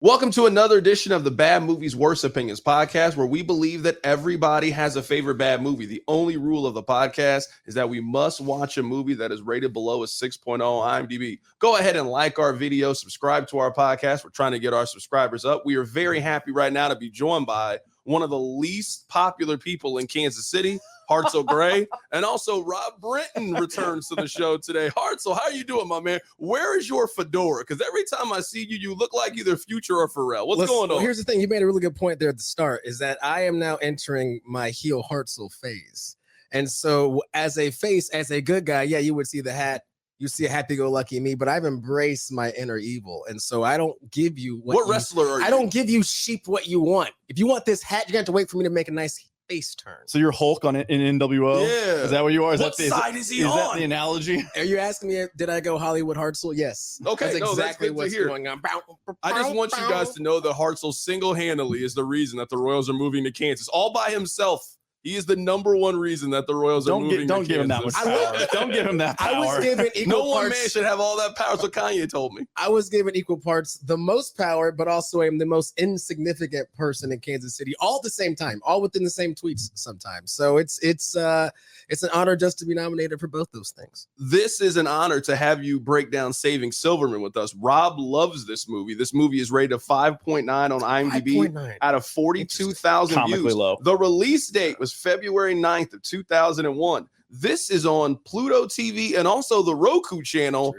Welcome to another edition of the Bad Movies Worst Opinions podcast, where we believe that everybody has a favorite bad movie. The only rule of the podcast is that we must watch a movie that is rated below a 6.0 on IMDb. Go ahead and like our video, subscribe to our podcast. We're trying to get our subscribers up. We are very happy right now to be joined by one of the least popular people in Kansas City, Hartzell Gray, and also Rob Brenton returns to the show today. Hartzell, how are you doing, my man? Where is your fedora? Because every time I see you, you look like either Future or Pharrell. What's going on? Well, here's the thing. You made a really good point there at the start, is that I am now entering my heel Hartzell phase. And so as a face, as a good guy, yeah, you would see the hat. You see a happy-go-lucky me, but I've embraced my inner evil. And so I don't give you what wrestler are you? I don't give you sheep what you want. If you want this hat, you're going to have to wait for me to make a nice face turn. So you're Hulk in NWO? Yeah. Is that what you are? What side is he on? Is that the analogy? Are you asking me, did I go Hollywood Hartzell? Yes. Okay, that's exactly what's going on. I just want you guys to know that Hartzell single-handedly is the reason that the Royals are moving to Kansas. All by himself. He is the number one reason that the Royals are moving to Kansas. Don't give him that much power. Don't give him that power. I was given equal no one parts. man should have all that power. That's what Kanye told me. I was given equal parts, the most power, but also am the most insignificant person in Kansas City, all at the same time, all within the same tweets sometimes. So it's an honor just to be nominated for both those things. This is an honor to have you break down Saving Silverman with us. Rob loves this movie. This movie is rated 5.9 on IMDb 5.9. out of 42,000 Comically views. low. The release date was February 9th of 2001. This is on PlutoTV and also the Roku channel.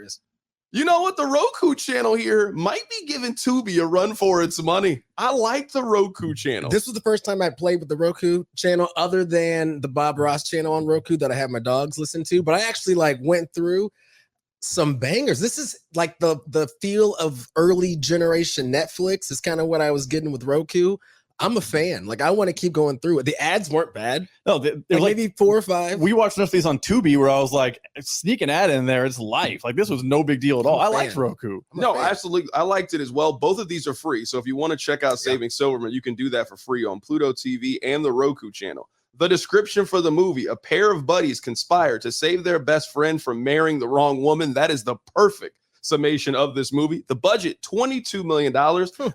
You know what? The Roku channel here might be giving Tubi a run for its money. I like the Roku channel. This was the first time I played with the Roku channel, other than the Bob Ross channel on Roku that I have my dogs listen to. But I actually went through some bangers. This is like the feel of early generation Netflix is kind of what I was getting with Roku. I'm a fan. I want to keep going through it. The ads weren't bad. No, they're maybe 4 or 5. We watched enough of these on Tubi where I was like, sneak an ad in there. It's life. This was no big deal at all. I liked Roku. No, absolutely. I liked it as well. Both of these are free. So if you want to check out Saving Silverman, you can do that for free on Pluto TV and the Roku channel. The description for the movie: a pair of buddies conspire to save their best friend from marrying the wrong woman. That is the perfect summation of this movie. The budget, $22 million,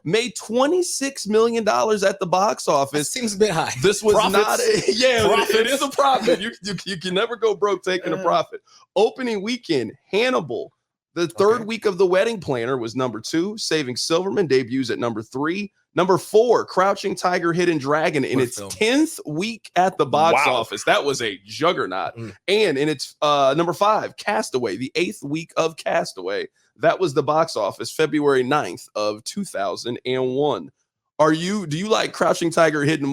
made $26 million at the box office. Seems a bit high. This was Profits. not it is a profit. You can never go broke taking a profit. Opening weekend, Hannibal, the third week of The Wedding Planner, was number 2. Saving Silverman debuts at number 3. Number 4, Crouching Tiger, Hidden Dragon, in its 10th week at the box office. That was a juggernaut. And in its number 5, Castaway, the 8th week of Castaway. That was the box office, February 9th of 2001. Do you like Crouching Tiger, Hidden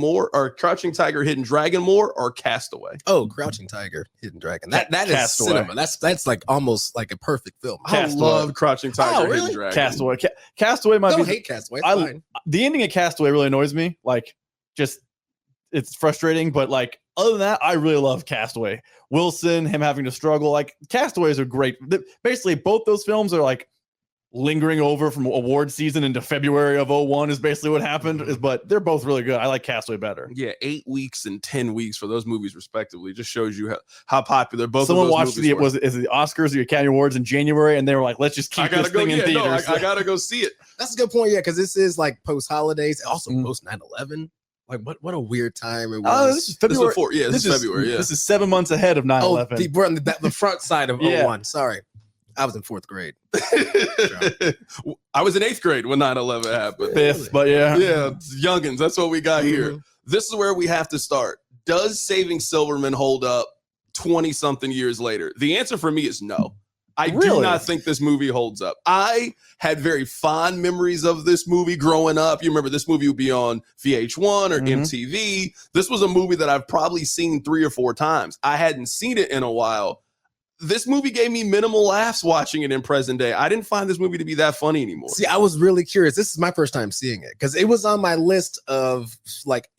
Dragon more, or Castaway? Oh, Crouching Tiger, Hidden Dragon. That is Castaway. cinema. That's almost like a perfect film. I love Crouching Tiger, really? Hidden Dragon. Castaway. Castaway might Don't be. hate Castaway. It's fine. The ending of Castaway really annoys me. It's frustrating, but other than that, I really love Castaway. Wilson, him having to struggle. Castaways are great. Basically, both those films are lingering over from award season into February of 01 is basically what happened. But they're both really good. I like Castaway better. Yeah, 8 weeks and 10 weeks for those movies respectively. Just shows you how popular both Someone of those watched movies were. the Oscars or the Academy Awards in January, and they were like, let's just keep this thing in theaters. I gotta go see it. That's a good point. Yeah, because this is post holidays, also post 9/11. What a weird time it was. This is February. This is February. Yeah, this is 7 months ahead of 9/11. We're on the front side of Yeah. 01. Sorry, I was in 4th grade. I was in 8th grade when 9/11 happened. 5th, but yeah, youngins. That's what we got here. This is where we have to start. Does Saving Silverman hold up 20-something years later? The answer for me is no. I do not think this movie holds up. I had very fond memories of this movie growing up. You remember this movie would be on VH1 or MTV. This was a movie that I've probably seen 3 or 4 times. I hadn't seen it in a while. This movie gave me minimal laughs watching it in present day. I didn't find this movie to be that funny anymore. See, I was really curious. This is my first time seeing it because it was on my list of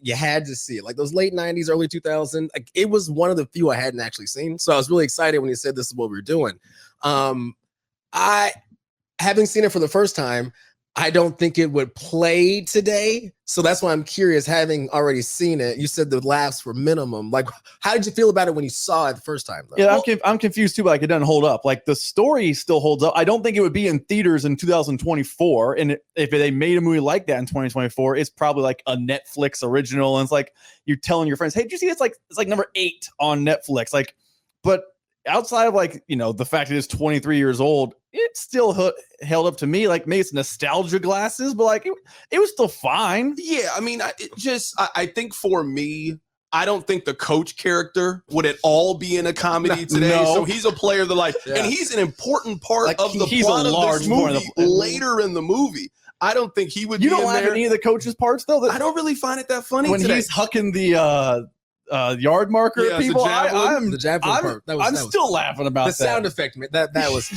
you had to see it. Those late 90s, early 2000s. It was one of the few I hadn't actually seen. So I was really excited when you said this is what we were doing. I, having seen it for the first time, I don't think it would play today. So that's why I'm curious, having already seen it. You said the laughs were minimum. Like, how did you feel about it when you saw it the first time, though? Yeah, I'm confused too, but like it doesn't hold up. Like the story still holds up. I don't think it would be in theaters in 2024. And if they made a movie like that in 2024, it's probably like a Netflix original. And it's like you're telling your friends, hey, did you see it's like number 8 on Netflix? Like, but outside of like, you know, the fact that it's 23 years old, it still held up to me. Like maybe it's nostalgia glasses, but like it was still fine. Yeah, I mean, I think for me, I don't think the coach character would at all be in a comedy today. No. So he's a player that and he's an important part Like, of the he's plot a of large this part movie of the- later in the movie. I don't think he would You be don't in laugh there. at any of the coaches' parts though. I don't really find it that funny When today. he's hucking the yard marker Yeah, at the people, javelin. The javelin part. I'm still laughing about the that. sound effect. That was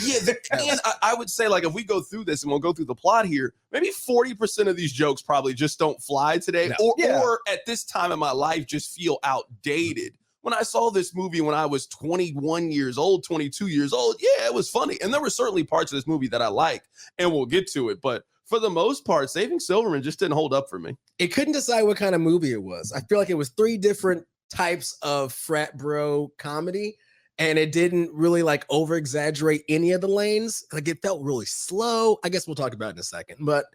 and I would say, like, if we go through this and we'll go through the plot here, maybe 40% of these jokes probably just don't fly today, No. or at this time in my life just feel outdated. When I saw this movie when I was 21 years old, 22 years old, yeah, it was funny. And there were certainly parts of this movie that I like, and we'll get to it. But for the most part, Saving Silverman just didn't hold up for me. It couldn't decide what kind of movie it was. I feel like it was 3 different types of frat bro comedy, and it didn't really like over exaggerate any of the lanes. Like it felt really slow. I guess we'll talk about it in a second, but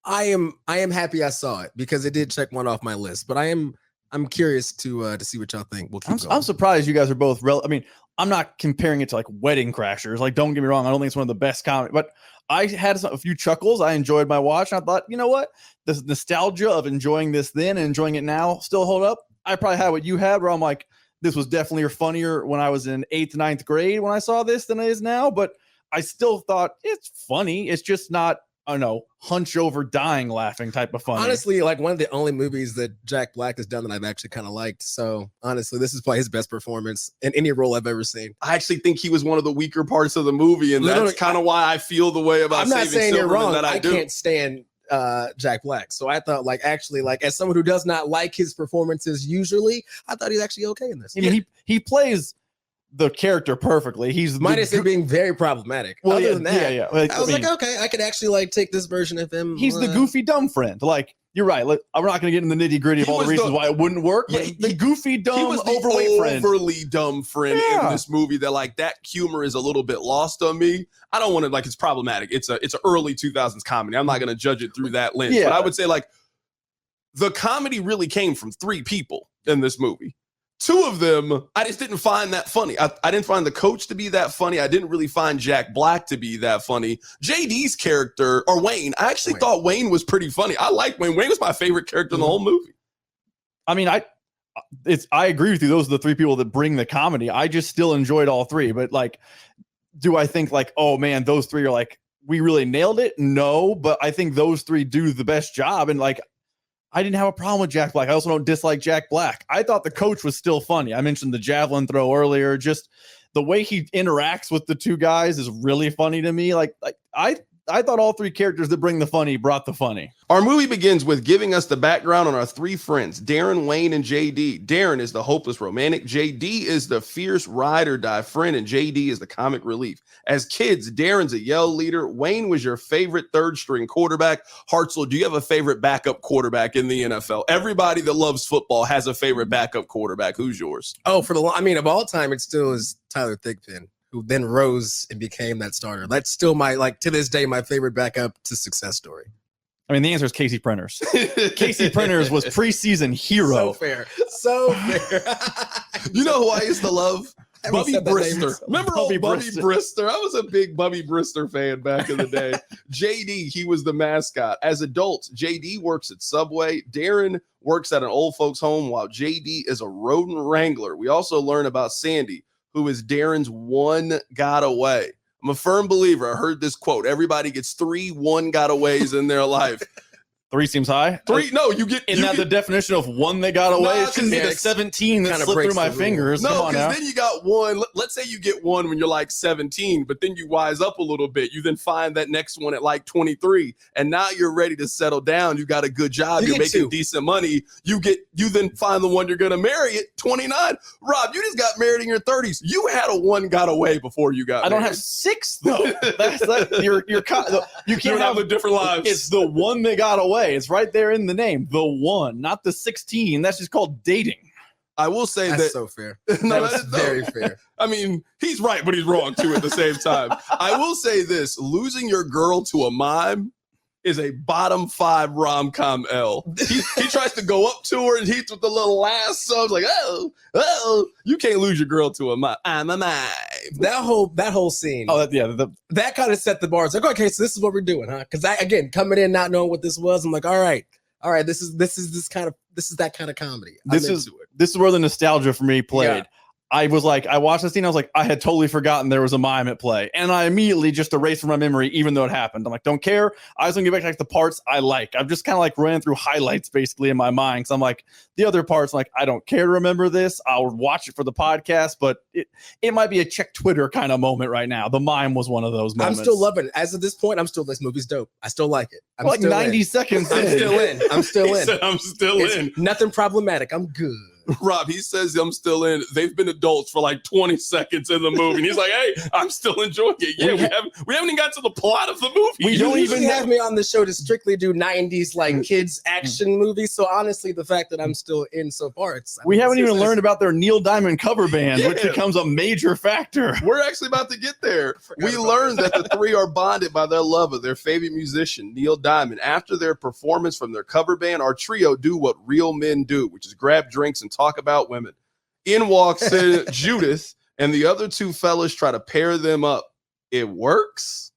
I am happy I saw it because it did check one off my list. But I'm curious to see what y'all think. We'll keep going. I'm surprised you guys are both I mean, I'm not comparing it to like Wedding Crashers. Like, don't get me wrong, I don't think it's one of the best comedy, but I had a few chuckles. I enjoyed my watch. And I thought, you know what? The nostalgia of enjoying this then and enjoying it now still hold up. I probably had what you had, where I'm like, this was definitely funnier when I was in 8th, 9th grade when I saw this than it is now. But I still thought it's funny. It's just not, I don't know, hunch over dying laughing type of funny. Honestly, like one of the only movies that Jack Black has done that I've actually kind of liked. So honestly, this is probably his best performance in any role I've ever seen. I actually think he was one of the weaker parts of the movie, and Literally, that's kind of why I feel the way about I'm not Saving saying you're Silverman wrong. that I do. Can't stand Jack Black. So I thought, like, actually, like, as someone who does not like his performances usually, I thought he's actually okay in this. I mean, he plays the character perfectly. He's Minus it being very problematic. Well, Other yeah, than that, yeah. Like, I was like, okay, I could actually like take this version of him. he's the goofy dumb friend. Like, you're right. Like, we're not going to get in the nitty gritty of He all the was reasons the- why it wouldn't work. Yeah, But the goofy He dumb was the overweight friend. overly dumb friend Yeah. in this movie that, like, that humor is a little bit lost on me. I don't want to, like, it's problematic. It's a early 2000s comedy. I'm not going to judge it through that lens. Yeah. But I would say, like, the comedy really came from 3 people in this movie. 2 of them, I just didn't find that funny. I didn't find the coach to be that funny. I didn't really find Jack Black to be that funny. JD's character, or Wayne, I actually thought Wayne was pretty funny. I liked Wayne. Wayne was my favorite character in the whole movie. I mean, I agree with you. Those are the 3 people that bring the comedy. I just still enjoyed all 3. But like, do I think like, oh man, those 3 are like, we really nailed it? No, but I think those 3 do the best job. And like, I didn't have a problem with Jack Black. I also don't dislike Jack Black. I thought the coach was still funny. I mentioned the javelin throw earlier. Just the way he interacts with the 2 guys is really funny to me. Like I thought all 3 characters that bring the funny brought the funny. Our movie begins with giving us the background on our 3 friends, Darren, Wayne, and JD. Darren is the hopeless romantic. JD is the fierce ride or die friend, and JD is the comic relief. As kids, Darren's a yell leader. Wayne was your favorite 3rd string quarterback. Hartzell, do you have a favorite backup quarterback in the NFL? Everybody that loves football has a favorite backup quarterback. Who's yours? Oh, of all time, it still is Tyler Thigpen, who then rose and became that starter. That's still my, like, to this day, my favorite backup to success story. I mean, the answer is Casey Printers. Casey Printers was preseason hero. So fair. So fair. You know who I used to love? haven't Bubby said that name Brister. in so Remember Bubby old Bubby Brister. Brister? I was a big Bubby Brister fan back in the day. JD, he was the mascot. As adults, JD works at Subway. Darren works at an old folks home while JD is a rodent wrangler. We also learn about Sandy, who is Darren's one got away. I'm a firm believer. I heard this quote. Everybody gets 3 one got aways in their life. 3 seems high. 3? No, you get Isn't that the definition of one that got away? Nah, It shouldn't be yeah, the 17 that kinda slipped through breaks my the rule. fingers. Come No, on now. because then you got one. Let's say you get one when you're like 17, but then you wise up a little bit. You then find that next one at like 23, and now you're ready to settle down. You got a good job. You You're get making 2. decent money. You then find the one you're gonna marry at 29. Rob, you just got married in your 30s. You had a one got away before you got. I don't married. have 6 though. You You can't have have a different lives. It's the one that got away. It's right there in the name. The one, not the 16. That's just called dating. I will say That's that. so fair. No, That's very fair. I mean, he's right, but he's wrong too at the same time. I will say this: losing your girl to a mime is a bottom 5 rom-com L. He tries to go up to her and he's with the little lasso. It's like, oh, you can't lose your girl to a mime. I'm a mime. That whole scene. Oh, That kind of set the bar. It's like, okay, so this is what we're doing, huh? Because again, coming in not knowing what this was, I'm like, all right, this is that kind of comedy. this is where the nostalgia for me played. Yeah. I watched the scene. I was like, I had totally forgotten there was a mime at play. And I immediately just erased from my memory, even though it happened. I'm like, don't care. I just want to get back to like the parts I like. I'm just kind of like running through highlights basically in my mind. So I'm like, the other parts, like, I don't care to remember this. I'll watch it for the podcast, but it might be a check Twitter kind of moment right now. The mime was one of those moments. I'm still loving it. As of this point, this movie's dope. I still like it. I'm like still 90 in. seconds. I'm still in. I'm still He in. said, I'm still in. It's nothing problematic. I'm good. Rob, he says I'm still in. They've been adults for like 20 seconds in the movie. And he's like, hey, I'm still enjoying it. Yeah, we haven't even got to the plot of the movie. We You don't usually even have me on the show to strictly do 90s like kids action movies. So honestly, the fact that I'm still in so far, We haven't even learned about their Neil Diamond cover band, which becomes a major factor. We're actually about to get there. We learned that the 3 are bonded by their love of their favorite musician, Neil Diamond. After their performance from their cover band, our trio do what real men do, which is grab drinks and talk about women. In walks Judith, and the other 2 fellas try to pair them up. It works.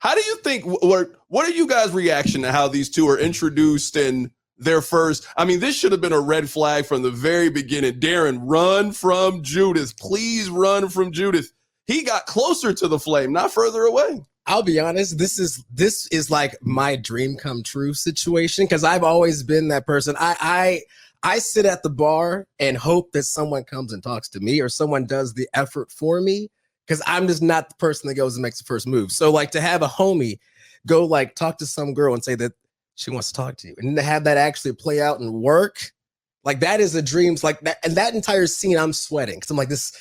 How do you think? What are you guys' reaction to how these 2 are introduced in their first? I mean, this should have been a red flag from the very beginning. Darren, run from Judith. Please run from Judith. He got closer to the flame, not further away. I'll be honest, this is like my dream come true situation because I've always been that person. I sit at the bar and hope that someone comes and talks to me or someone does the effort for me because I'm just not the person that goes and makes the first move. So like to have a homie go like talk to some girl and say that she wants to talk to you and to have that actually play out and work, like that is a dream. Like that, and that entire scene, I'm sweating because I'm like, this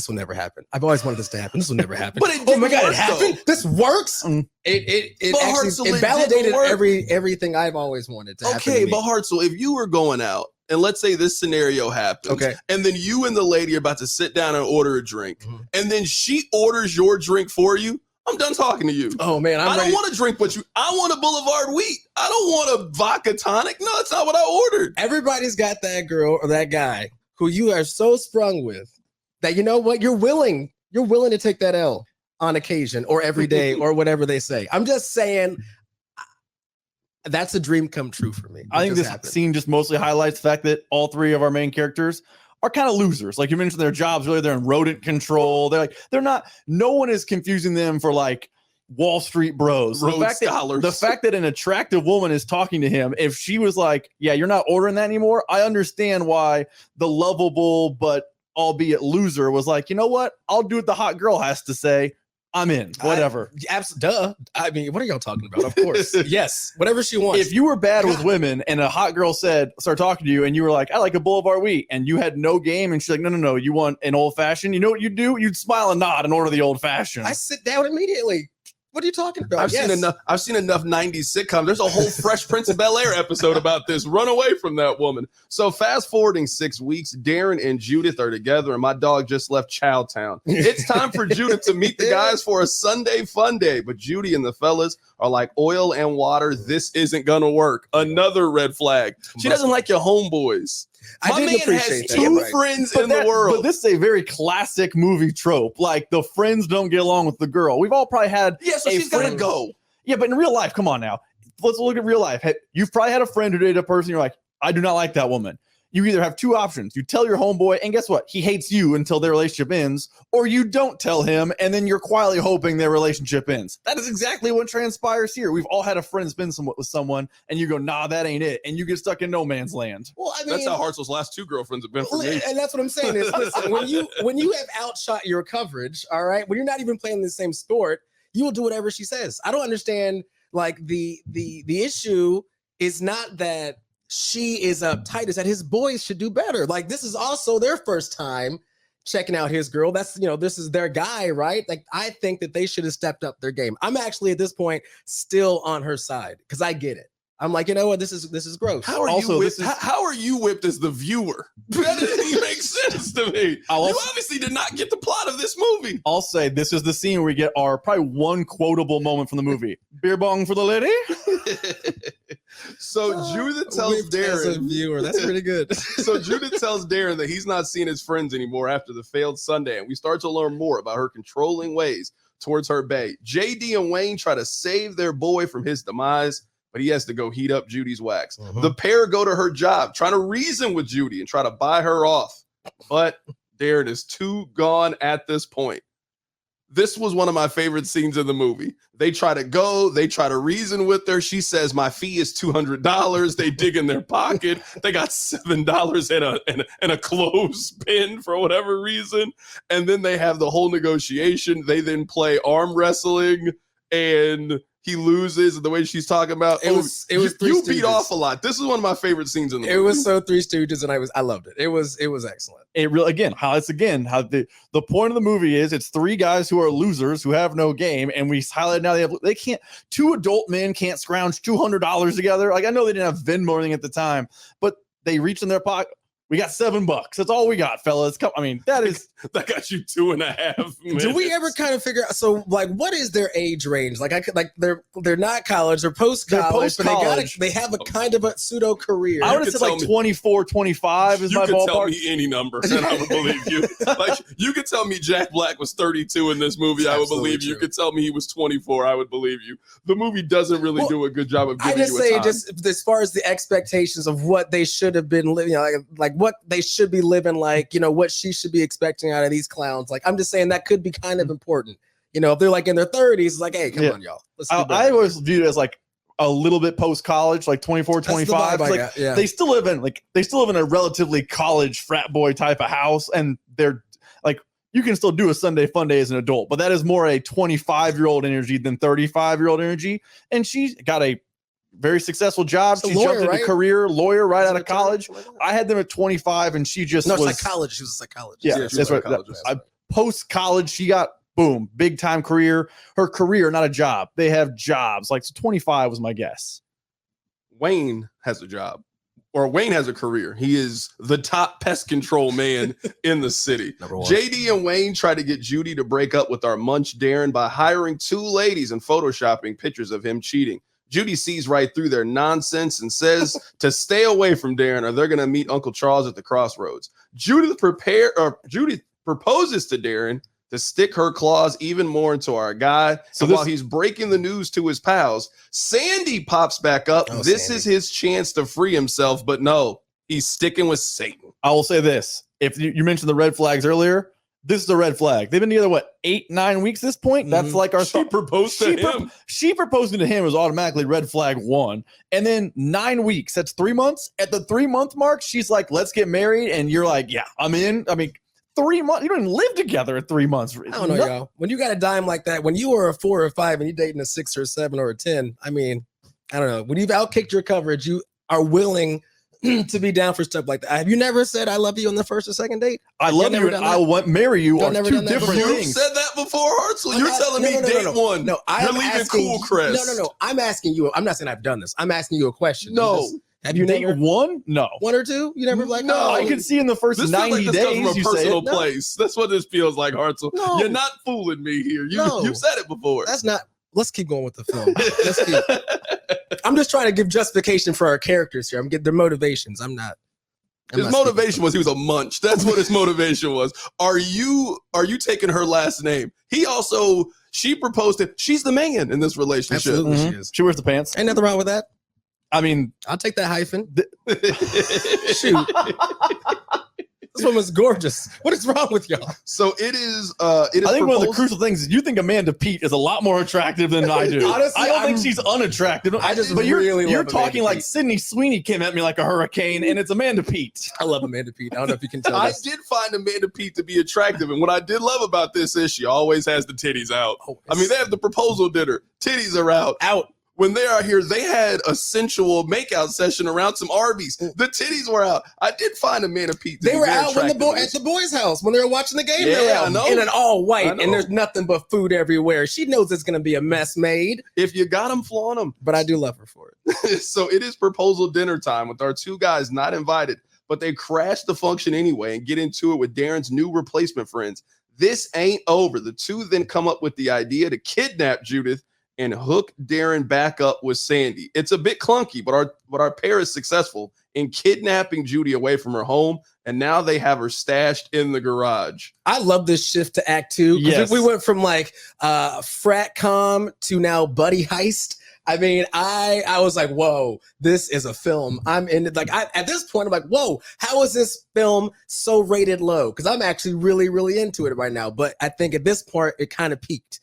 will never happen. I've always wanted this to happen. This will never happen. But it oh my didn't god, work, it happened. though. This works. It actually validated work. everything I've always wanted to happen. Okay, to me. but Hartzell, if you were going out and let's say this scenario happens, Okay. and then you and the lady are about to sit down and order a drink, Mhm. and then she orders your drink for you, I'm done talking to you. Oh man, I don't ready. want to drink what you. I want a Boulevard Wheat. I don't want a vodka tonic. No, that's not what I ordered. Everybody's got that girl or that guy who you are so sprung with that you know what you're willing to take that L on occasion or every day or whatever they say. I'm just saying that's a dream come true for me. I think this scene just mostly highlights the fact that all 3 of our main characters are kind of losers. Like you mentioned, their jobs really they're in rodent control. They're not. No one is confusing them for like Wall Street bros. The fact that an attractive woman is talking to him, if she was like, "Yeah, you're not ordering that anymore," I understand why the lovable but albeit loser was like, "You know what? I'll do what the hot girl has to say. I'm in. Whatever." Duh. I mean, what are y'all talking about? Of course. Yes. Whatever she wants. If you were bad with women and a hot girl started talking to you and you were like, "I like a Boulevard Wheat," and you had no game and she's like, no, you want an old fashioned, you know what you'd do? You'd smile and nod and order the old fashioned. I sit down immediately. What are you talking about? I've seen enough 90s sitcoms. There's a whole Fresh Prince of Bel-Air episode about this. Run away from that woman. So fast forwarding 6 weeks, Darren and Judith are together and my dog just left Chowtown. It's time for Judith to meet the guys for a Sunday fun day. But Judy and the fellas are like oil and water. This isn't gonna work. Another red flag. She doesn't like your homeboys. My man has 2 friends in the world. But this is a very classic movie trope. Like the friends don't get along with the girl. We've all probably had so she's gotta go. Yeah, but in real life, come on now. Let's look at real life. You've probably had a friend who dated a person. You're like, I do not like that woman. you either have two options. You tell your homeboy, and guess what? He hates you until their relationship ends, or you don't tell him, and then you're quietly hoping their relationship ends. That is exactly what transpires here. We've all had a friend that's been with someone, and you go, nah, that ain't it, and you get stuck in no man's land. Well, I mean, That's how Hartzell's last two girlfriends have been for me. and that's what I'm saying is, listen, when you have outshot your coverage, all right, when you're not even playing the same sport, you will do whatever she says. I don't understand. Like the issue is not that she is uptight, is that his boys should do better. Like, this is also their first time checking out his girl. That's, this is their guy, right? Like, I think that they should have stepped up their game. I'm actually at this point still on her side because I get it. I'm like, you know what? This is gross. How are you whipped as the viewer? That doesn't even make sense to me. You obviously did not get the plot of this movie. I'll say this is the scene where we get our probably one quotable moment from the movie. Beer bong for the lady. So Judith tells Darren, as a viewer, that's pretty good. So Judith tells Darren that he's not seeing his friends anymore after the failed Sunday, and we start to learn more about her controlling ways towards her bae. JD and Wayne try to save their boy from his demise, but he has to go heat up Judy's wax. The pair go to her job, trying to reason with Judy and try to buy her off. But Darren is too gone at this point. This was one of my favorite scenes in the movie. They try to reason with her. She says, my fee is $200. They dig in their pocket. They got $7 and a clothespin for whatever reason. And then they have the whole negotiation. They then play arm wrestling, and he loses. The way she's talking about it was you beat off a lot. This is one of my favorite scenes in the movie. It was so Three Stooges, and I loved it. It was excellent. It really how the point of the movie is it's three guys who are losers who have no game, and we highlight now they can't. Two adult men can't scrounge $200 together. Like, I know they didn't have Venmo or anything at the time, but they reach in their pocket. We got $7. That's all we got, fellas. I mean, that got you 2.5 minutes. Do we ever kind of figure out? So, like, what is their age range? Like, they're not college, they're post college, but they have a kind of a pseudo career. I would have said like 24, 25 is my ballpark. You could tell me any number, and I would believe you. Like, you could tell me Jack Black was 32 in this movie, I would believe you. You could tell me he was 24, I would believe you. The movie doesn't really do a good job of giving you a time. Just as far as the expectations of what they should have been living, like what they should be living, like, what she should be expecting out of these clowns. Like, I'm just saying that could be kind of important. If they're like in their 30s, it's like, hey, come on, y'all. I always viewed it as like a little bit post college, like 24, 25. Like, they still live in a relatively college frat boy type of house, and they're like, you can still do a Sunday fun day as an adult, but that is more a 25-year-old energy than 35-year-old energy. And she's got a very successful job. She jumped into career lawyer right out of college. I had them at 25, and she just was psychologist. She was a psychologist. Yeah, that's right. Post college, she got boom, big time career. Her career, not a job. They have jobs. Like, so 25 was my guess. Wayne has a job, or Wayne has a career. He is the top pest control man in the city. JD and Wayne try to get Judy to break up with our munch Darren by hiring two ladies and photoshopping pictures of him cheating. Judy sees right through their nonsense and says to stay away from Darren, or they're going to meet Uncle Charles at the crossroads. Judy proposes to Darren to stick her claws even more into our guy. So while he's breaking the news to his pals, Sandy pops back up. This is his chance to free himself, but no, he's sticking with Satan. I will say this. If you mentioned the red flags earlier, this is a red flag. They've been together, 8-9 weeks at this point? That's like our She proposed to him. She proposing to him is automatically red flag 1. And then 9 weeks, that's 3 months. At the 3-month mark, she's like, let's get married. And you're like, yeah, I'm in. I mean, 3 months. You don't even live together at 3 months. I don't know, y'all. When you got a dime like that, when you are a 4 or 5 and you're dating a 6 or 7 or a 10, I mean, I don't know. When you've outkicked your coverage, you are willing to be down for stuff like that. Have you never said I love you on the first or second date? I love you and I want marry you are two different things. You said that before, Hartzell. You're telling me date one. No, you're leaving Cool Crest. No. I'm asking you. I'm not saying I've done this. I'm asking you a question. No. Have you never one? No. 1 or 2? You never like, no. I can see in the first 90 days. Comes from a personal place. That's what this feels like, Hartzell. No. You're not fooling me here. You've said it before. That's not. Let's keep going with the film. I'm just trying to give justification for our characters here. I'm getting their motivations. His motivation was he was a munch. That's what his motivation was. Are you taking her last name? She proposed it. She's the man in this relationship. Absolutely, she is. She wears the pants. Ain't nothing wrong with that. I mean, I'll take that hyphen. Shoot. This woman's gorgeous. What is wrong with y'all? So it is. I think one of the crucial things is you think Amanda Peet is a lot more attractive than I do. Honestly, I don't think she's unattractive. But you're talking Amanda like Peet. Sydney Sweeney came at me like a hurricane, and it's Amanda Peet. I love Amanda Peet. I don't know if you can tell. I this. did find Amanda Peet to be attractive, and what I did love about this is she always has the titties out. I mean, they have the proposal dinner. Titties are out. When they are here, they had a sensual makeout session around some Arby's. The titties were out. I did find Amanda Peet. They were out when at the boys' house when they were watching the game. Yeah, I know. In an all white, and there's nothing but food everywhere. She knows it's going to be a mess made. If you got them, flaunt them. But I do love her for it. So it is proposal dinner time with our two guys not invited, but they crash the function anyway and get into it with Darren's new replacement friends. This ain't over. The two then come up with the idea to kidnap Judith and hook Darren back up with Sandy. It's a bit clunky, but our pair is successful in kidnapping Judy away from her home, and now they have her stashed in the garage. I love this shift to Act 2. Yes. We went from like frat com to now buddy heist. I mean, I was like, whoa, this is a film. I'm in it. Like at this point, I'm like, whoa, how is this film so rated low? Because I'm actually really, really into it right now. But I think at this part, it kind of peaked.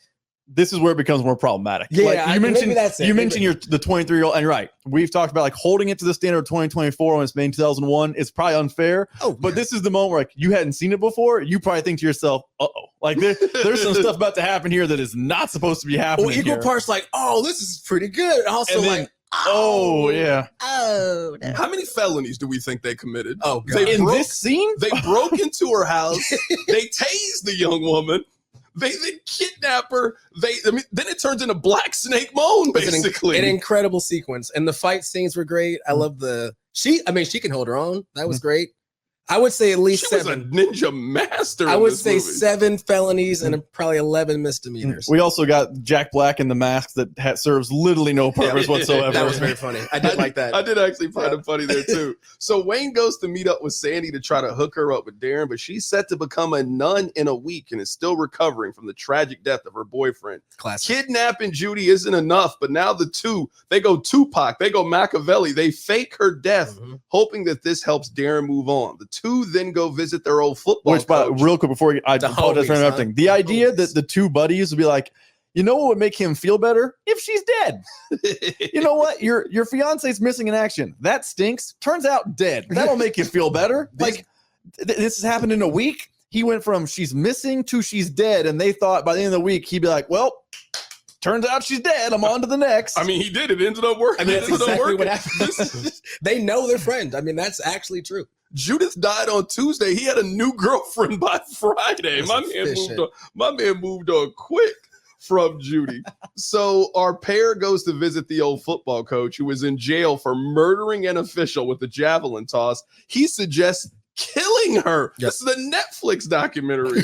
This is where it becomes more problematic. Yeah, like you mentioned, maybe that's it. You mentioned the 23-year-old, and you're right. We've talked about like holding it to the standard of 2024 when it's made in 2001. It's probably unfair. But this is the moment where like you hadn't seen it before. You probably think to yourself, uh-oh. Like there's some stuff about to happen here that is not supposed to be happening. Well, equal here. parts like, oh, this is pretty good. Also, And then, like, yeah. Oh, no. How many felonies do we think they committed? Oh, God. In this scene, They broke into her house. They tased the young woman. They then kidnap her. Then it turns into Black Snake Moan, basically. An incredible sequence. And the fight scenes were great. I love she can hold her own. That was great. I would say at least she 7. was a ninja master. I would say movie. 7 felonies and probably 11 misdemeanors. we also got Jack Black in the mask that serves literally no purpose whatsoever. That was very funny. I did like that. I did actually find it funny there too. So Wayne goes to meet up with Sandy to try to hook her up with Darren, but she's set to become a nun in a week and is still recovering from the tragic death of her boyfriend. Classic. Kidnapping Judy isn't enough, but now the two, they go Tupac, they go Machiavelli, they fake her death, hoping that this helps Darren move on. The two then go visit their old football coach. Real quick before I apologize for interrupting. The idea that the two buddies would be like, you know what would make him feel better? If she's dead. You know what? Your fiance's missing in action. That stinks. Turns out dead. That'll make you feel better. Like this has happened in a week. He went from she's missing to she's dead, and they thought by the end of the week he'd be like, well, turns out she's dead. I'm on to the next. I mean, he did. It ended up working. I mean, that's exactly what happened. They know their friend. I mean, that's actually true. Judith died on Tuesday. He had a new girlfriend by Friday. My man moved on quick from Judy. So our pair goes to visit the old football coach who was in jail for murdering an official with a javelin toss. He suggests killing her. Yep. This is a Netflix documentary.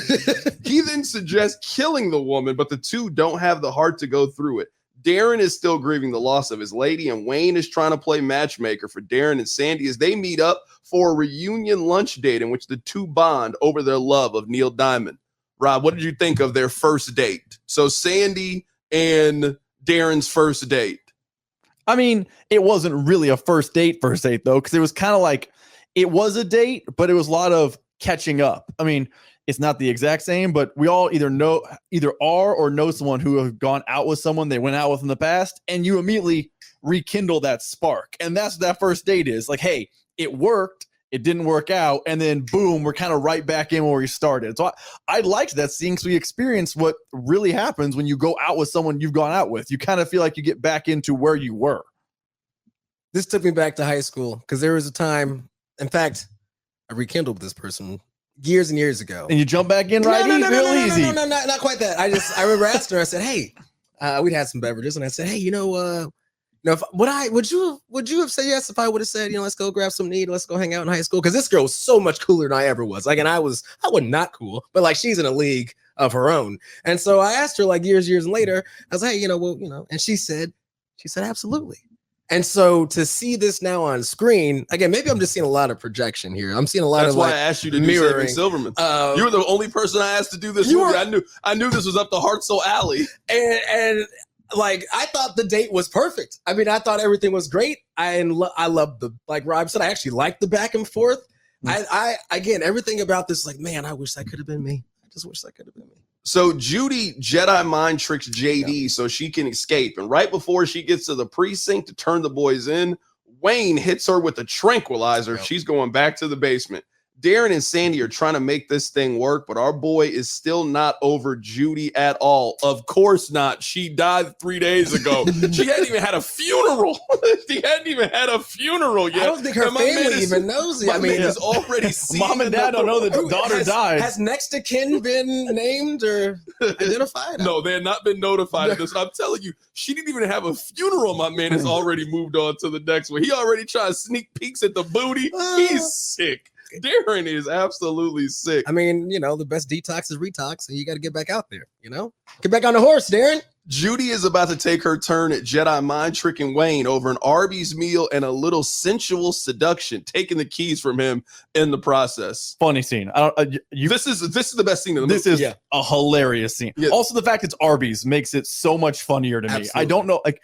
He then suggests killing the woman, but the two don't have the heart to go through it. Darren is still grieving the loss of his lady, and Wayne is trying to play matchmaker for Darren and Sandy as they meet up for a reunion lunch date in which the two bond over their love of Neil Diamond. Rob, what did you think of their first date? So Sandy and Darren's first date. I mean, it wasn't really a first date though, because it was kind of like it was a date, but it was a lot of catching up. I mean, it's not the exact same, but we all either are or know someone who have gone out with someone they went out with in the past, and you immediately rekindle that spark. And that's what that first date is. Like, hey, it worked, it didn't work out, and then boom, we're kind of right back in where we started. So I liked that scene because we experienced what really happens when you go out with someone you've gone out with. You kind of feel like you get back into where you were. This took me back to high school because there was a time, in fact, I rekindled with this person years and years ago. And you jump back in right easy. No, not quite that. I remember asking her, I said, hey, we'd had some beverages, and I said, hey, would you have said yes if I would have said, let's go grab something to eat, let's go hang out in high school? Because this girl was so much cooler than I ever was. Like, and I was not cool, but like she's in a league of her own. And so I asked her like years later, I was like, hey, and she said absolutely. And so to see this now on screen, again, maybe I'm just seeing a lot of projection here. I'm seeing a lot That's of why I asked you to do Saving Silverman. You were the only person I asked to do this movie. I knew this was up the Hartzell alley. And like I thought the date was perfect. I mean, I thought everything was great. I love the, like Rob said, I actually liked the back and forth. I again, everything about this, like, man, I wish that could have been me. I just wish that could have been me. So Judy Jedi mind tricks JD so she can escape. And right before she gets to the precinct to turn the boys in, Wayne hits her with a tranquilizer. Yep. She's going back to the basement. Darren and Sandy are trying to make this thing work, but our boy is still not over Judy at all. Of course not. She died 3 days ago. She hadn't even had a funeral. She hadn't even had a funeral yet. I don't think her family even knows it. I mean, he's already seen Mom and dad don't know that the daughter died. Has next of kin been named or identified? No, they had not been notified of this. I'm telling you, she didn't even have a funeral. My man has already moved on to the next one. He already tried sneak peeks at the booty. He's sick. Darren is absolutely sick. I mean, you know, the best detox is retox, and you got to get back out there, you know? Get back on the horse, Darren. Judy is about to take her turn at Jedi mind tricking Wayne over an Arby's meal and a little sensual seduction, taking the keys from him in the process. Funny scene. This is the best scene in the movie. This is a hilarious scene. Yeah. Also, the fact it's Arby's makes it so much funnier to me. Absolutely. I don't know, like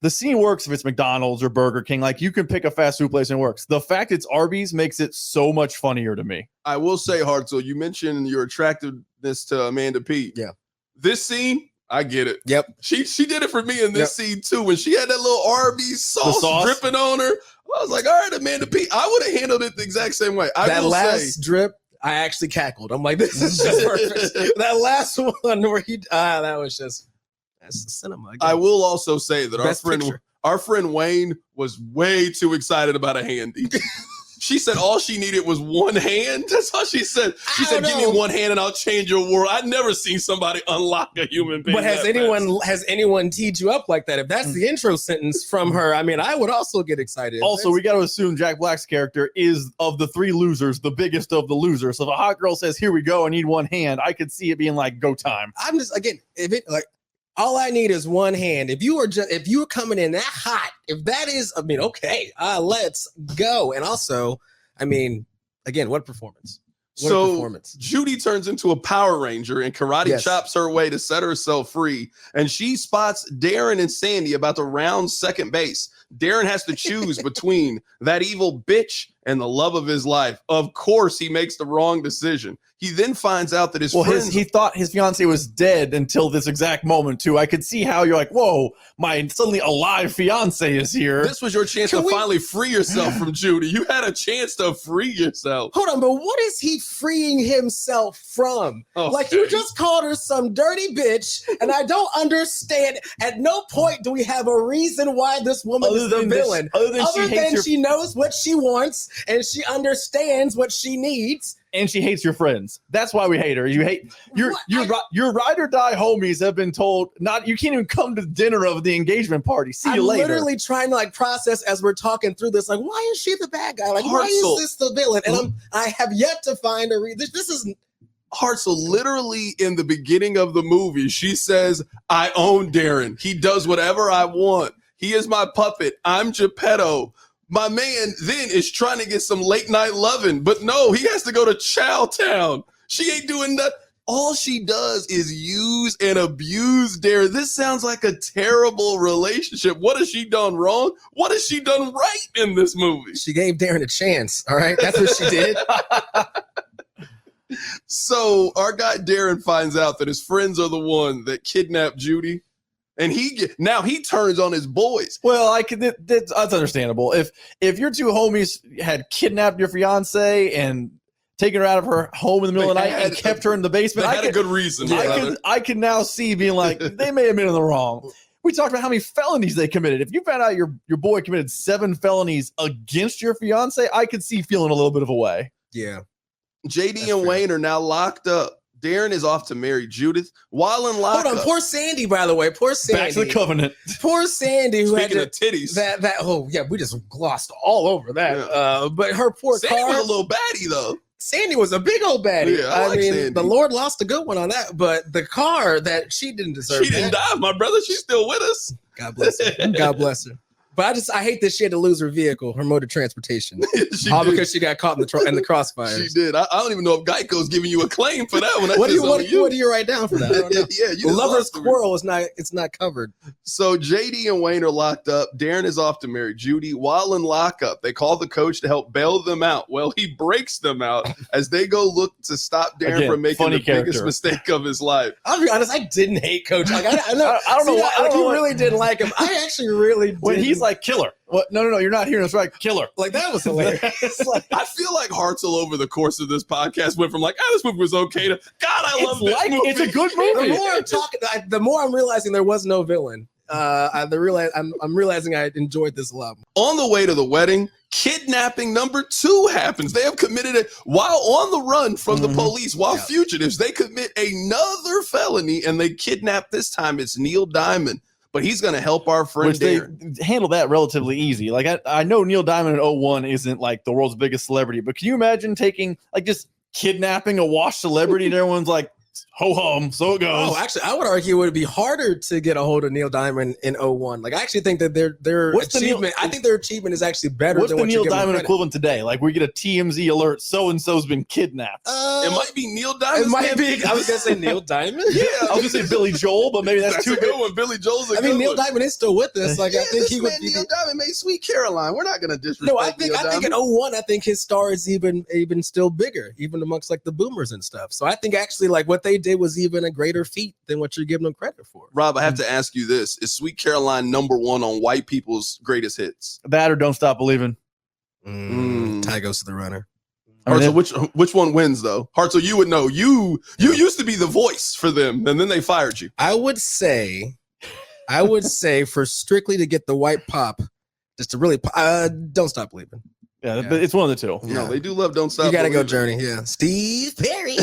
the scene works if it's McDonald's or Burger King. Like you can pick a fast food place and it works. The fact it's Arby's makes it so much funnier to me. I will say, Hartzell, you mentioned your attractiveness to Amanda Peet. Yeah. This scene, I get it. Yep. She did it for me in this scene too. When she had that little Arby's sauce dripping on her, I was like, all right, Amanda Peet. I would have handled it the exact same way. That last drip, I actually cackled. I'm like, this is just perfect. That last one where that was just, that's the cinema. Again. I will also say that Best our friend Wayne was way too excited about a handy. She said all she needed was one hand. That's all she said. She said, give me one hand and I'll change your world. I've never seen somebody unlock a human being. But has anyone teed you up like that? If that's the intro sentence from her, I mean, I would also get excited. Also, we got to assume Jack Black's character is, of the three losers, the biggest of the losers. So if a hot girl says, here we go, I need one hand, I could see it being like, go time. I'm just, again, if it like, all I need is one hand. If you are coming in that hot, if that is, I mean, okay, let's go. And also, I mean, again, what performance? What a performance. Judy turns into a Power Ranger and karate chops her way to set herself free. And she spots Darren and Sandy about to round second base. Darren has to choose between that evil bitch and the love of his life. Of course, he makes the wrong decision. He then finds out that he thought his fiance was dead until this exact moment, too. I could see how you're like, whoa, my suddenly alive fiance is here. This was your chance to finally free yourself from Judy. You had a chance to free yourself. Hold on, but what is he freeing himself from? Okay. Like, you just called her some dirty bitch, and I don't understand. At no point do we have a reason why this woman is the villain. Other than she knows what she wants, and she understands what she needs. And she hates your friends. That's why we hate her. You hate your ride or die homies have been told you can't even come to dinner of the engagement party. See you later. I'm literally trying to like process as we're talking through this. Like, why is she the bad guy? Like, why is this the villain? And I have yet to find a reason. This is Hartzell. Literally in the beginning of the movie, she says, "I own Darren. He does whatever I want. He is my puppet. I'm Geppetto." My man then is trying to get some late night loving, but no, he has to go to Chowtown. She ain't doing that. All she does is use and abuse Darren. This sounds like a terrible relationship. What has she done wrong? What has she done right in this movie? She gave Darren a chance. All right. That's what she did. So our guy Darren finds out that his friends are the one that kidnapped Judy. And he turns on his boys. Well, that's understandable. If your two homies had kidnapped your fiance and taken her out of her home in the middle of the night and kept her in the basement, I had a good reason. I can now see being like, they may have been in the wrong. We talked about how many felonies they committed. If you found out your boy committed 7 felonies against your fiance, I could see feeling a little bit of a way. Yeah. JD and Wayne are now locked up. Darren is off to marry Judith while in lockup. Hold on, poor Sandy, by the way. Poor Sandy. Back to the covenant. Poor Sandy, who Speaking had of titties. We just glossed all over that. Yeah. But her poor Sandy car. was a little baddie, though. Sandy was a big old baddie. Yeah, I mean, Sandy. The Lord lost a good one on that. But the car that she didn't deserve. She didn't die, my brother. She's still with us. God bless her. God bless her. But I hate that she had to lose her vehicle, her mode of transportation, all because she got caught in the crossfire. She did. I don't even know if Geico's giving you a claim for that one. What do you write down for that? I don't know. Yeah, you lover's quarrel is not covered. So JD and Wayne are locked up. Darren is off to marry Judy. While in lockup, they call the coach to help bail them out. Well, he breaks them out as they go look to stop Darren from making the biggest mistake of his life. I'll be honest, I didn't hate Coach. Like, I don't know why. Like, you really didn't like him. I actually really did. When he's like, killer. What? No, you're not hearing us right. Killer. Like, that was hilarious. Like, I feel like Hartzell over the course of this podcast went from like, this movie was okay to, God, I love this movie. It's a good movie. The more I'm talking, the more I'm realizing there was no villain. I'm realizing I enjoyed this a lot. On the way to the wedding, kidnapping number 2 happens. They have committed it while on the run from the police, while fugitives. They commit another felony and they kidnap. This time it's Neil Diamond. But he's going to help our friend Darren. They handle that relatively easy. Like I know Neil Diamond in 01 isn't like the world's biggest celebrity, but can you imagine taking like just kidnapping a washed celebrity and everyone's like, ho hum, so it goes. Oh, actually, I would argue it would be harder to get a hold of Neil Diamond in 01. Like, I actually think that their achievement, I think their achievement is actually better. What's than the what Neil Diamond equivalent today? Like, we get a TMZ alert, so and so's been kidnapped. It might be Neil Diamond. It might be. I was gonna say Neil Diamond. Yeah, I was gonna say Billy Joel, but maybe that's too a good one. Billy Joel's a good one. Neil Diamond is still with us. Like, I think he would be. Neil Diamond made Sweet Caroline. We're not gonna disrespect. No, I think in 01, I think his star is even still bigger, even amongst like the boomers and stuff. So I think actually like what they did was even a greater feat than what you're giving them credit for. Rob, I have to ask you this: is Sweet Caroline number 1 on white people's greatest hits? That or Don't Stop Believing? Tie goes to the runner. Hartzell, which one wins though? Hartzell, you would know. You used to be the voice for them, and then they fired you. I would say for strictly to get the white pop, just to really Don't Stop Believing. Yeah, but it's one of the two. No, they do love Don't Stop. You gotta Believing. go Journey. Yeah, Steve Perry.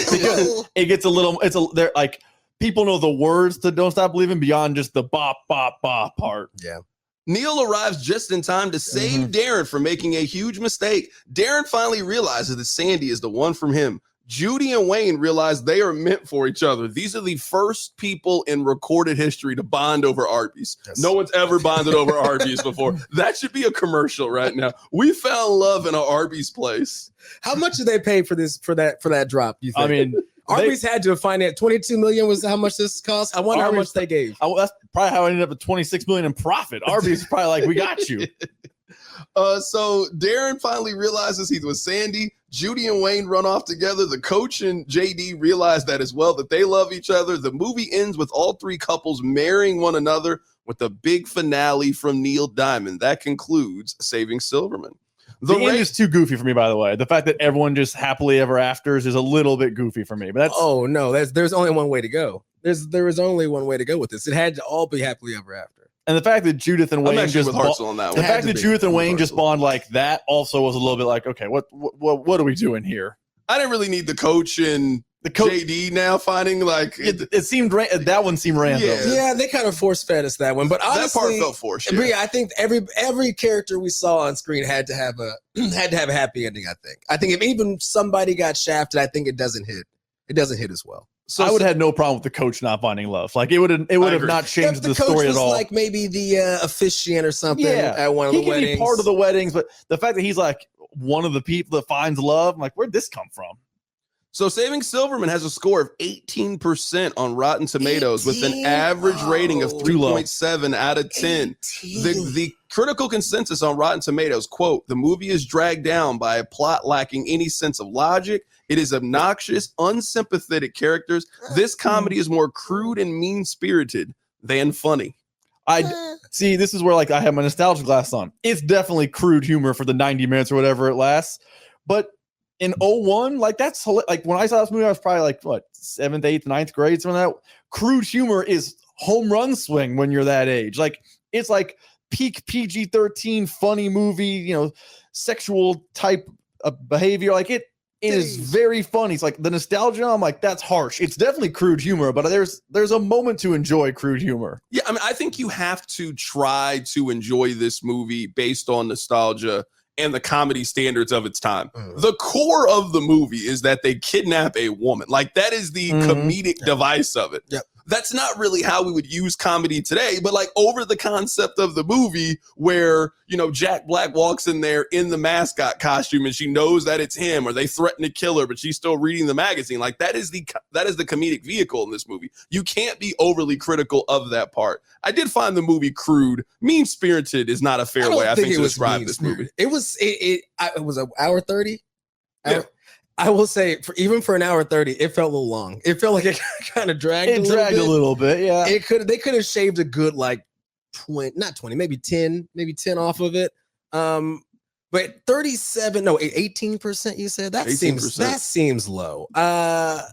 It gets a little. They're like people know the words to Don't Stop Believing beyond just the bop bop bop part. Yeah. Neil arrives just in time to save Darren from making a huge mistake. Darren finally realizes that Sandy is the one from him. Judy and Wayne realize they are meant for each other. These are the first people in recorded history to bond over Arby's. Yes. No one's ever bonded over Arby's before. That should be a commercial right now. We found love in an Arby's place. How much did they pay for that drop? You think? I mean, Arby's had to finance $22 million was how much this cost. I wonder how much they gave. That's probably how I ended up at $26 million in profit. Arby's is probably like, we got you. So Darren finally realizes he's with Sandy. Judy and Wayne run off together. The coach and JD realize that as well, that they love each other. The movie ends with all 3 couples marrying one another with a big finale from Neil Diamond. That concludes Saving Silverman. The end is too goofy for me, by the way. The fact that everyone just happily ever afters is a little bit goofy for me. But that's there's only one way to go. There is only one way to go with this. It had to all be happily ever after. And the fact that Judith and Wayne just on that one. The fact that Judith and Wayne just bond like that also was a little bit like, okay, what are we doing here? I didn't really need the coach and JD now finding like it seemed that one seemed random. Yeah, they kind of force fed us that one, but honestly, that part felt forced. Yeah, I think every character we saw on screen had to have a happy ending. I think if even somebody got shafted, I think it doesn't hit. It doesn't hit as well. So I would have had no problem with the coach not finding love. Like it would have not changed the story at all. Like maybe the officiant or something at one of the weddings. He can be part of the weddings, but the fact that he's like one of the people that finds love, I'm like, where'd this come from? So Saving Silverman has a score of 18% on Rotten Tomatoes with an average rating of 3.7 out of 10. The critical consensus on Rotten Tomatoes, quote, the movie is dragged down by a plot lacking any sense of logic. It is obnoxious, unsympathetic characters. This comedy is more crude and mean-spirited than funny. I see. This is where like I have my nostalgia glass on. It's definitely crude humor for the 90 minutes or whatever it lasts. But in 01, like that's like when I saw this movie, I was probably like what 7th, 8th, 9th grade. Something like that. Crude humor is home run swing when you're that age. Like it's like peak PG-13 funny movie. Sexual type of behavior. Like it is very funny. It's like the nostalgia. I'm like, that's harsh. It's definitely crude humor, but there's a moment to enjoy crude humor. Yeah, I mean, I think you have to try to enjoy this movie based on nostalgia and the comedy standards of its time. The core of the movie is that they kidnap a woman. Like that is the comedic device of it. Yep. that's not really how we would use comedy today, but like over the concept of the movie where, you know, Jack Black walks in there in the mascot costume and she knows that it's him, or they threaten to kill her, but she's still reading the magazine. Like that is the comedic vehicle in this movie. You can't be overly critical of that part. I did find the movie crude. Mean-spirited is not a fair way, I think, to describe this movie. It was an hour 30. Yeah. I will say, even for an hour 30, it felt a little long. It felt like it kind of dragged. It dragged a little bit, yeah. They could have shaved a good like 20, not 20, maybe 10 off of it. But 18%. You said that 18%. seems low. That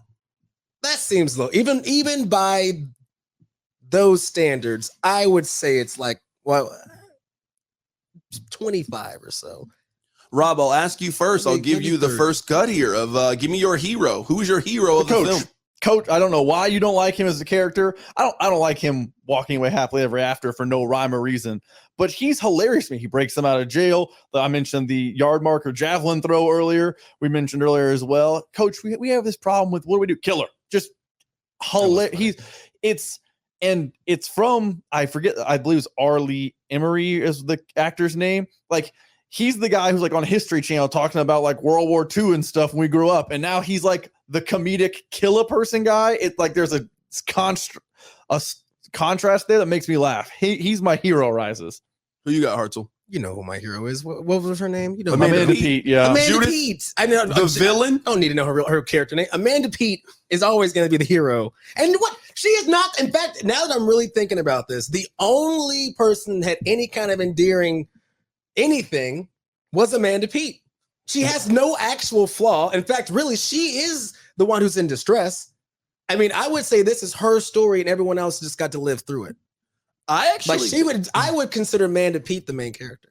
seems low. Even by those standards, I would say it's like 25 or so. Rob, I'll ask you first. I'll give you the first cut here of give me your hero. Who's your hero of the film? Coach, I don't know why you don't like him as a character. I don't like him walking away happily ever after for no rhyme or reason. But he's hilarious to me. He breaks them out of jail. I mentioned the yard marker javelin throw earlier. We mentioned earlier as well. Coach, we have this problem with what do we do? Kill her. Just hilarious. It's from, I forget, I believe it's Arlie Emery is the actor's name. Like, he's the guy who's like on History Channel talking about like World War II and stuff when we grew up. And now he's like the comedic kill a person guy. It's like there's a contrast there that makes me laugh. He's my hero, Rises. Who you got, Hartzell? You know who my hero is. What was her name? You know, Amanda Peet. Yeah, Amanda Peet. I know the villain. I don't need to know her character name. Amanda Peet is always going to be the hero. And what she is not. In fact, now that I'm really thinking about this, the only person that had any kind of endearing anything was Amanda Peet. She has no actual flaw. In fact, really, she is the one who's in distress. I mean, I would say this is her story, and everyone else just got to live through it. I would consider Amanda Peet the main character.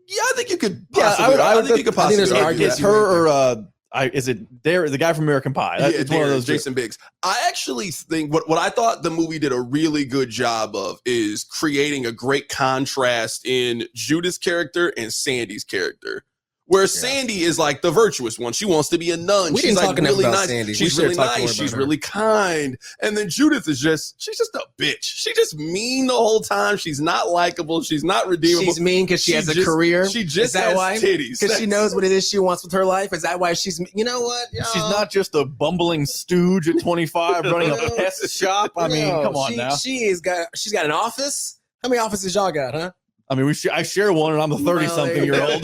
Yeah, I think you could. I think you could possibly argue it's her or is it the guy from American Pie? It's one of those. Jason Biggs. I actually think what I thought the movie did a really good job of is creating a great contrast in Judith's character and Sandy's character. Where Sandy is like the virtuous one. She wants to be a nun. She's like really nice. Sandy. She's really nice. She's really kind. And then Judith is she's just a bitch. She's just mean the whole time. She's not likable. She's not redeemable. She's mean because she has a career. She just has titties. Because she knows what it is she wants with her life. Is that why she's, you know what? She's not just a bumbling stooge at 25 running a pest shop. I mean, come on now. She's got an office. How many offices y'all got, huh? I mean, I share one, and I'm a 30-something-year-old.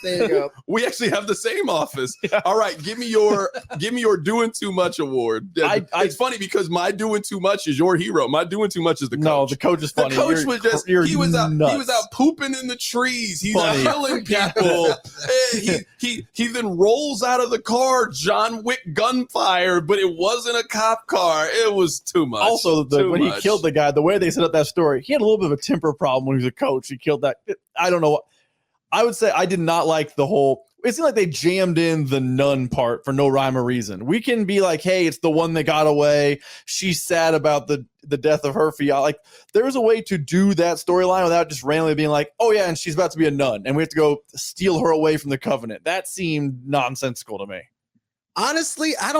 There you go. We actually have the same office. Yeah. All right, give me your doing too much award. It's funny because my doing too much is your hero. My doing too much is the coach. No, the coach is funny. The coach he was out pooping in the trees. He's killing people. he then rolls out of the car, John Wick gunfire, but it wasn't a cop car. It was too much. Also, when he killed the guy, the way they set up that story, he had a little bit of a temper problem when he was a coach. He killed that. I don't know what. I would say I did not like the whole. It seemed like they jammed in the nun part for no rhyme or reason. We can be like, hey, it's the one that got away. She's sad about the death of her fiance. Like, there's a way to do that storyline without just randomly being like, oh yeah, and she's about to be a nun, and we have to go steal her away from the covenant. That seemed nonsensical to me. Honestly, I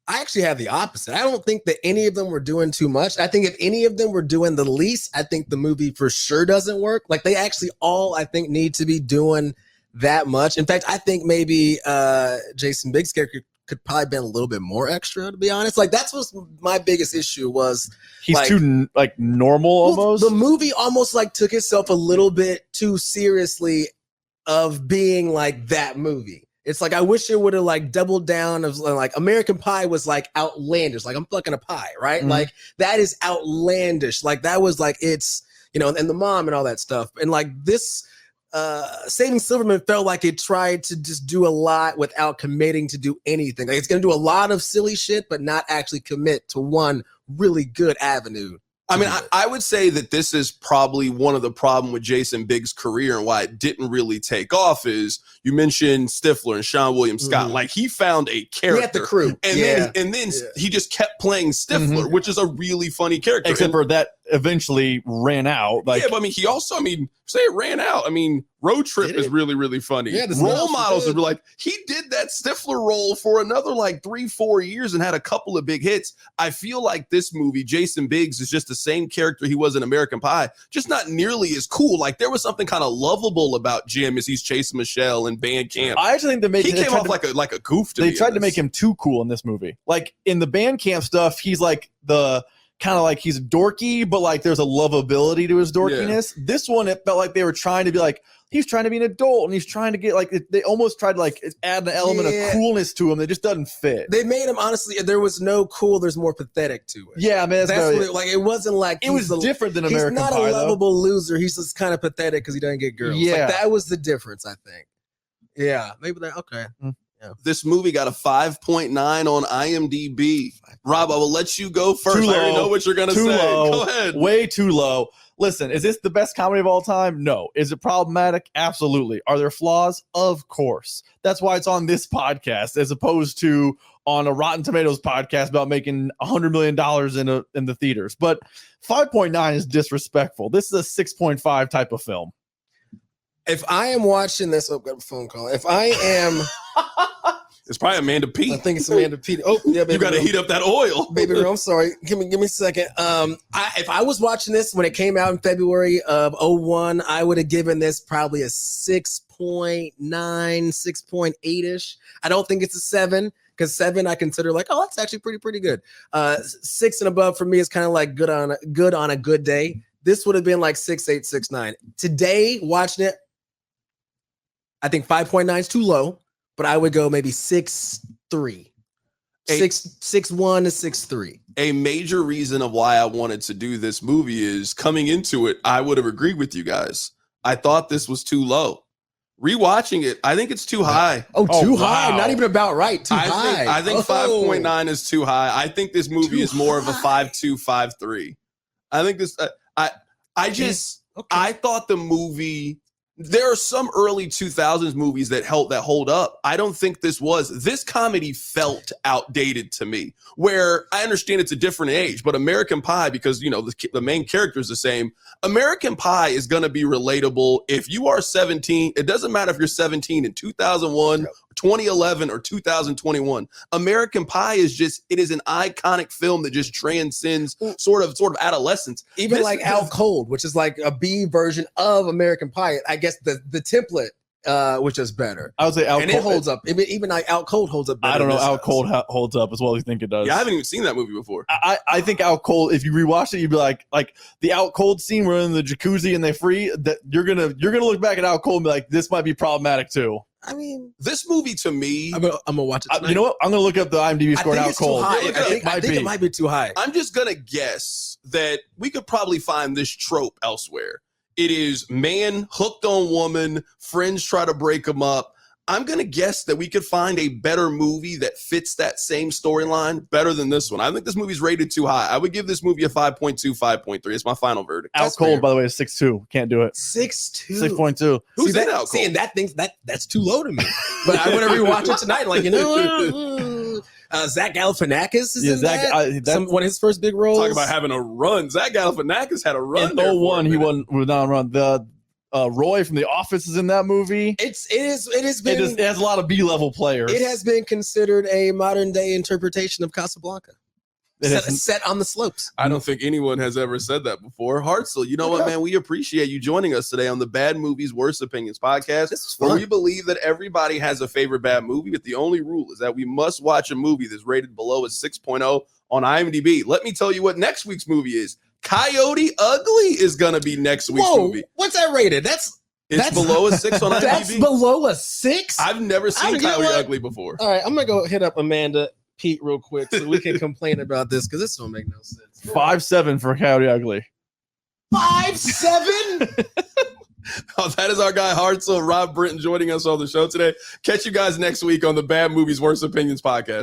actually have the opposite. I don't think that any of them were doing too much. I think if any of them were doing the least, I think the movie for sure doesn't work. Like, they actually all, I think, need to be doing that much. In fact, I think maybe Jason Biggs' character could probably been a little bit more extra, to be honest. Like, that's what my biggest issue was. He's too like normal almost. The movie almost like took itself a little bit too seriously of being like that movie. It's like, I wish it would have like doubled down of like American Pie was like outlandish. Like, I'm fucking a pie, right? Mm-hmm. Like, that is outlandish. Like, that was like, it's, you know, and the mom and all that stuff. And like this Saving Silverman felt like it tried to just do a lot without committing to do anything. Like, it's going to do a lot of silly shit, but not actually commit to one really good avenue. I mean, I would say that this is probably one of the problem with Jason Biggs' career and why it didn't really take off is you mentioned Stifler and Sean William Scott. Mm-hmm. Like, he found a character. He had the crew. And then he just kept playing Stifler, which is a really funny character. Except for that eventually ran out. Like, yeah, but I mean, he also, say it ran out. I mean, Road Trip Did is it? really, really funny. Yeah, the Role smells were Models good. are like, he did that Stifler role for another like 3-4 years and had a couple of big hits. I feel like this movie, Jason Biggs, is just the same character he was in American Pie, just not nearly as cool. Like, there was something kind of lovable about Jim as he's chasing Michelle in band camp. I actually think He came off like a goof to me. They tried to make him too cool in this movie. Like in the band camp stuff, he's like the kind of like he's dorky, but like there's a lovability to his dorkiness. This one, it felt like they were trying to be like, he's trying to be an adult and he's trying to get like, they almost tried to like add an element of coolness to him that just doesn't fit. They made him, honestly, there was no cool, there's more pathetic to it. Yeah, man, That's what it, like, it wasn't like it was different than American Pie. He's not a lovable loser. He's just kind of pathetic because he doesn't get girls. Yeah. Like, that was the difference, I think. Yeah, maybe that, okay. This movie got a 5.9 on IMDb. Rob, I will let you go first. Too I already low. know what you're going to Too say. low. Go ahead. Way too low. Listen, is this the best comedy of all time? No. Is it problematic? Absolutely. Are there flaws? Of course. That's why it's on this podcast as opposed to on a Rotten Tomatoes podcast about making $100 million in the theaters. But 5.9 is disrespectful. This is a 6.5 type of film. If I am watching this, got a phone call. If I am, It's probably Amanda I Peet. think it's Amanda Peet. Oh, yeah, baby. You got to girl. heat up that oil. Baby girl, I'm sorry. Give me a second. If I was watching this when it came out in February of 01, I would have given this probably a 6.9, 6.8-ish. I don't think it's a 7, because 7 I consider like, oh, that's actually pretty good. 6 and above for me is kind of like good on a good day. This would have been like 6.8, 6.9. Today, watching it, I think 5.9 is too low, but I would go maybe 6.3. 6.1 to 6.3. A major reason of why I wanted to do this movie is coming into it, I would have agreed with you guys. I thought this was too low. Rewatching it, I think it's too high. Oh, too high. wow. Not even about right. Too high. I think 5.9 is too high. I think this movie Too is more of a high. 5.2, 5.3. I think this, Okay. I thought the movie, there are some early 2000s movies that hold up. I don't think this comedy felt outdated to me, where I understand it's a different age, but American Pie, because, you know, the main character is the same. American Pie is going to be relatable. If you are 17, it doesn't matter if you're 17 in 2001, 2011, or 2021. American Pie is it is an iconic film that just transcends sort of adolescence. Even like Out Cold, which is like a B version of American Pie. I guess the template, which is better. I would say Out And Cold. it holds up. Even like Out Cold holds up better. I don't know. than this Out does. Cold holds up as well as you think it does. Yeah, I haven't even seen that movie before. I think Out Cold, if you rewatch it, you'd be like the Out Cold scene where in the jacuzzi and they free, that you're gonna look back at Out Cold and be like, this might be problematic too. I mean, This movie to me, I'm gonna watch it tonight. You know what? I'm gonna look up the IMDb I score think Out it's too Cold. high. Yeah, I think it might be too high. I'm just going to guess that we could probably find this trope elsewhere. It is man hooked on woman, friends try to break them up. I'm going to guess that we could find a better movie that fits that same storyline better than this one. I think this movie's rated too high. I would give this movie a 5.2, 5.3. It's my final verdict. Out That's Cold, fair. by the way, is 6.2. Can't do it. 6.2. 6.2. Who's see, in Out Cold? See, and that's too low to me. But I want to rewatch it tonight. Like, you know, Zach Galifianakis is Yeah, in Zach, that. One of his first big roles. Talk about having a run. Zach Galifianakis had a run. In there for a 01, he minute. was not on run. The Roy from The Office is in that movie. It has been. It has a lot of B-level players. It has been considered a modern day interpretation of Casablanca. Set on the slopes. I don't think anyone has ever said that before. Hartzell, you know what, man? We appreciate you joining us today on the Bad Movies, Worst Opinions podcast, This is where fun. we believe that everybody has a favorite bad movie, but the only rule is that we must watch a movie that's rated below a 6.0 on IMDb. Let me tell you what next week's movie is. Coyote Ugly is going to be next week's movie. What's that rated? It's that's- below a 6 on IMDb. That's below a 6. I've never seen you know Coyote what? Ugly before. All right, I'm gonna go hit up Amanda Pete real quick so we can complain about this because this don't make no sense. 5.7 for Coyote Ugly. 5.7. Oh, that is our guy Hartzell, Rob Brenton, joining us on the show today. Catch you guys next week on the Bad Movies, Worst Opinions podcast.